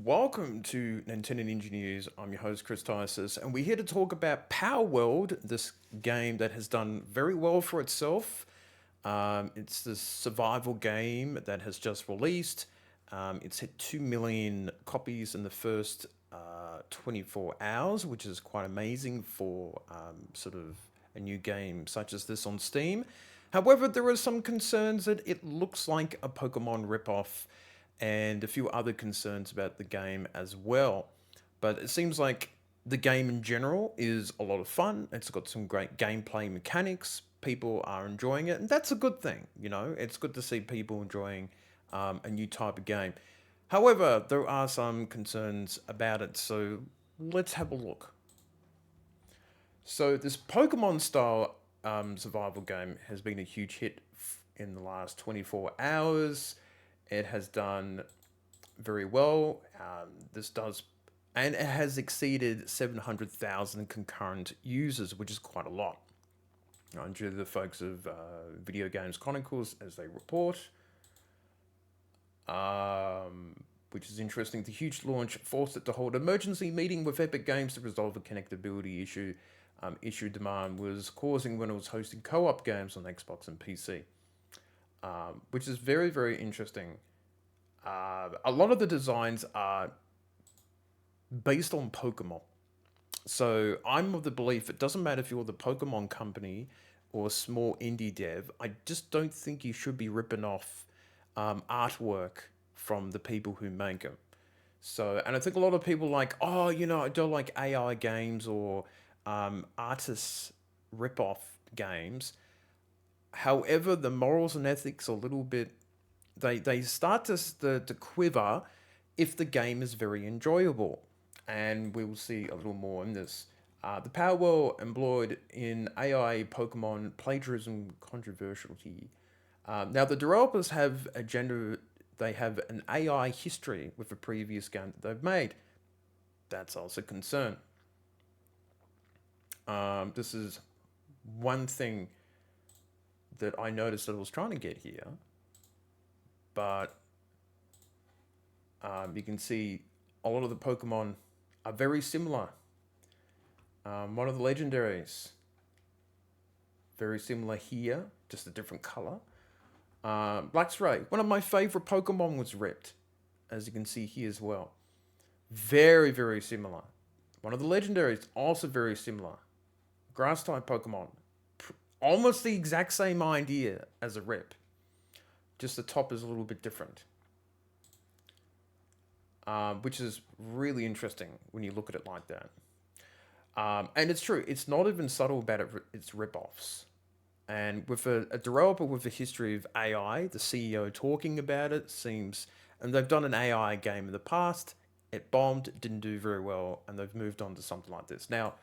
Welcome to Nintendo Ninja News. I'm your host, Chris Tysis, and we're here to talk about Palworld, this game that has done very well for itself. It's this survival game that has just released. It's hit 2 million copies in the first 24 hours, which is quite amazing for sort of a new game such as this on Steam. However, there are some concerns that it looks like a Pokemon ripoff and a few other concerns about the game as well. But it seems like the game in general is a lot of fun. It's got some great gameplay mechanics. People are enjoying it, and that's a good thing. It's good to see people enjoying a new type of game. However, there are some concerns about it, so let's have a look. So, this Pokemon style survival game has been a huge hit in the last 24 hours. It has done very well. And it has exceeded 700,000 concurrent users, which is quite a lot. Due to the folks of Video Games Chronicles, as they report, which is interesting. The huge launch forced it to hold an emergency meeting with Epic Games to resolve a connectability issue. Issue demand was causing when it was hosting co-op games on Xbox and PC, which is very, very interesting. A lot of the designs are based on Pokemon. So I'm of the belief it doesn't matter if you're the Pokemon company or a small indie dev. I just don't think you should be ripping off artwork from the people who make them. So, and I think a lot of people like, oh, I don't like AI games or artists rip off games. However, the morals and ethics are a little bit they start to quiver if the game is very enjoyable, and we will see a little more in this. The Palworld employed in AI Pokemon plagiarism controversiality. Now the developers have a gender. They have an AI history with a previous game that they've made. That's also a concern. This is one thing that I noticed that I was trying to get here, but you can see a lot of the Pokemon are very similar. One of the legendaries, very similar here, just a different color. Blackstray, one of my favorite Pokemon, was ripped, as you can see here as well. Very, very similar. One of the legendaries, also very similar. Grass type Pokemon, almost the exact same idea as a rip, just the top is a little bit different. Which is really interesting when you look at it like that. And it's true, it's not even subtle about its rip-offs. And with a developer with a history of AI, the CEO talking about it seems, and they've done an AI game in the past, it bombed, it didn't do very well, and they've moved on to something like this. Now,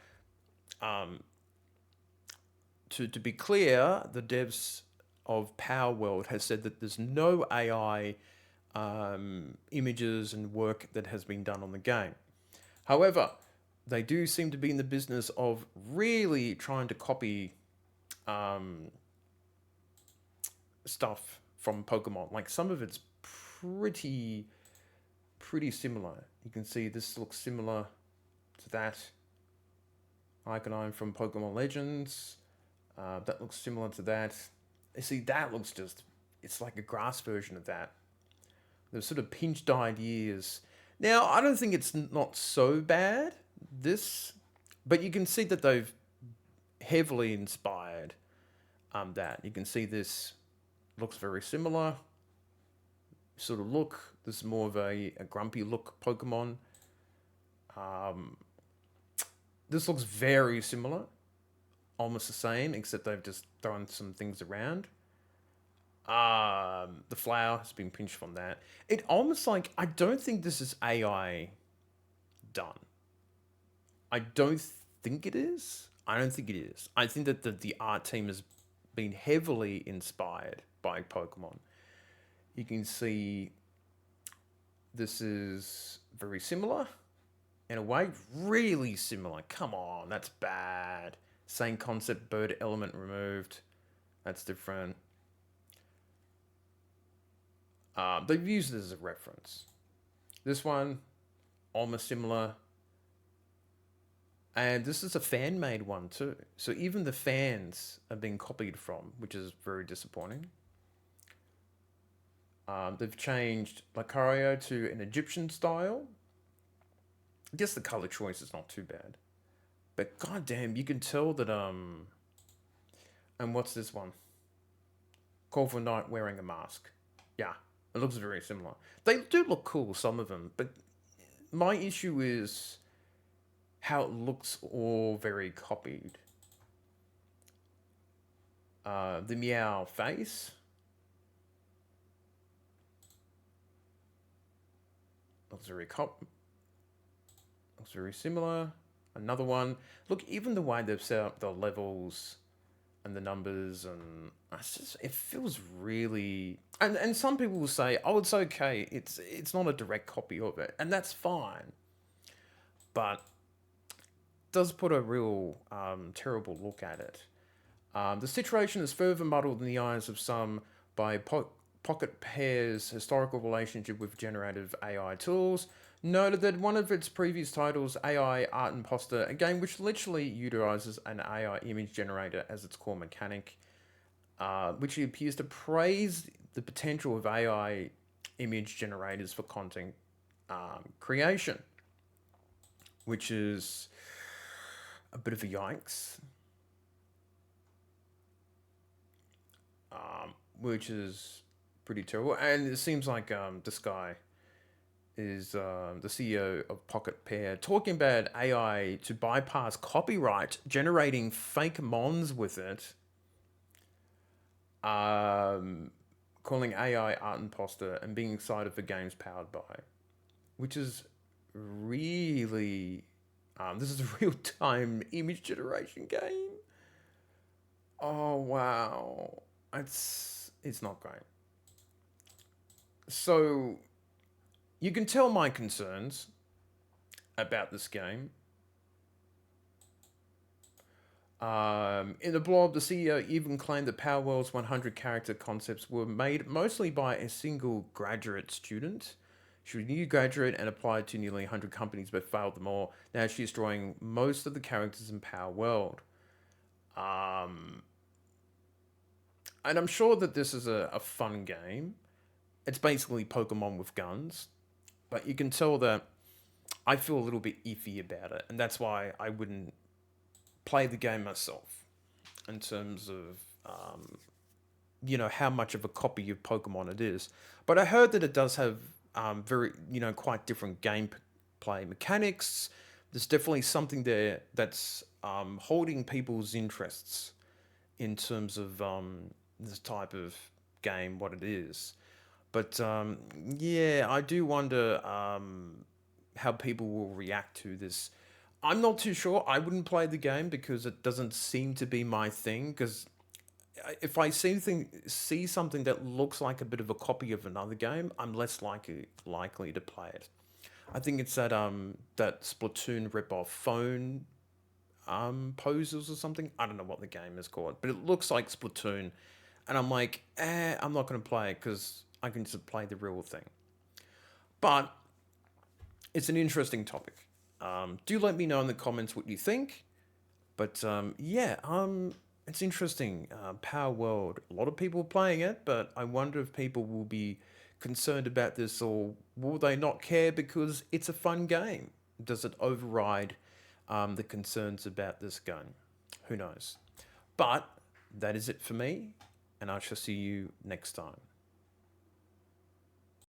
to be clear, the devs of Palworld has said that there's no AI images and work that has been done on the game. However, they do seem to be in the business of really trying to copy stuff from Pokemon. Like some of it's pretty similar. You can see this looks similar to that Iconine from Pokemon Legends. That looks similar to that. You see, that looks it's like a grass version of that. The sort of pinched ideas. Now, I don't think it's not so bad, this, but you can see that they've heavily inspired that. You can see this looks very similar sort of look. This is more of a grumpy look Pokemon. This looks very similar, almost the same, except they've just thrown some things around. The flower has been pinched from that. It almost like, I don't think this is AI done. I don't think it is. I don't think it is. I think that the art team has been heavily inspired by Pokemon. You can see this is very similar. In a way, really similar. Come on, that's bad. Same concept, bird element removed. That's different. They've used it as a reference. This one, almost similar. And this is a fan made one too. So even the fans are being copied from, which is very disappointing. They've changed Lucario to an Egyptian style. I guess the color choice is not too bad. But goddamn, you can tell that and what's this one? Call for Night wearing a mask. Yeah, it looks very similar. They do look cool, some of them, but my issue is how it looks all very copied. The meow face looks very looks very similar. Another one. Look, even the way they've set up the levels and the numbers, and it feels really. And some people will say, "Oh, it's okay. It's not a direct copy of it," and that's fine. But it does put a real terrible look at it. The situation is further muddled in the eyes of some by Pocket Pair's historical relationship with generative AI tools. Noted that one of its previous titles, AI Art Imposter, a game which literally utilizes an AI image generator as its core mechanic, which appears to praise the potential of AI image generators for content creation, which is a bit of a yikes. Which is pretty terrible. And it seems like this guy is the CEO of Pocket Pair talking about AI to bypass copyright, generating fake mons with it, calling AI art imposter, and being excited for games powered by, which is really this is a real time image generation game. Oh wow, it's not great. So you can tell my concerns about this game. In the blog, the CEO even claimed that Palworld's 100 character concepts were made mostly by a single graduate student. She was a new graduate and applied to nearly 100 companies but failed them all. Now she's drawing most of the characters in Palworld. And I'm sure that this is a fun game. It's basically Pokemon with guns. But you can tell that I feel a little bit iffy about it. And that's why I wouldn't play the game myself in terms of, how much of a copy of Pokemon it is. But I heard that it does have very, quite different gameplay mechanics. There's definitely something there that's holding people's interests in terms of this type of game, what it is. But yeah, I do wonder how people will react to this. I'm not too sure. I wouldn't play the game because it doesn't seem to be my thing. Because if I see something that looks like a bit of a copy of another game, I'm less likely to play it. I think it's that Splatoon ripoff phone poses or something. I don't know what the game is called, but it looks like Splatoon, and I'm like, I'm not going to play it because I can just play the real thing. But it's an interesting topic. Do let me know in the comments what you think. But yeah, it's interesting. Palworld. A lot of people are playing it, but I wonder if people will be concerned about this or will they not care because it's a fun game? Does it override the concerns about this gun? Who knows? But that is it for me, and I shall see you next time.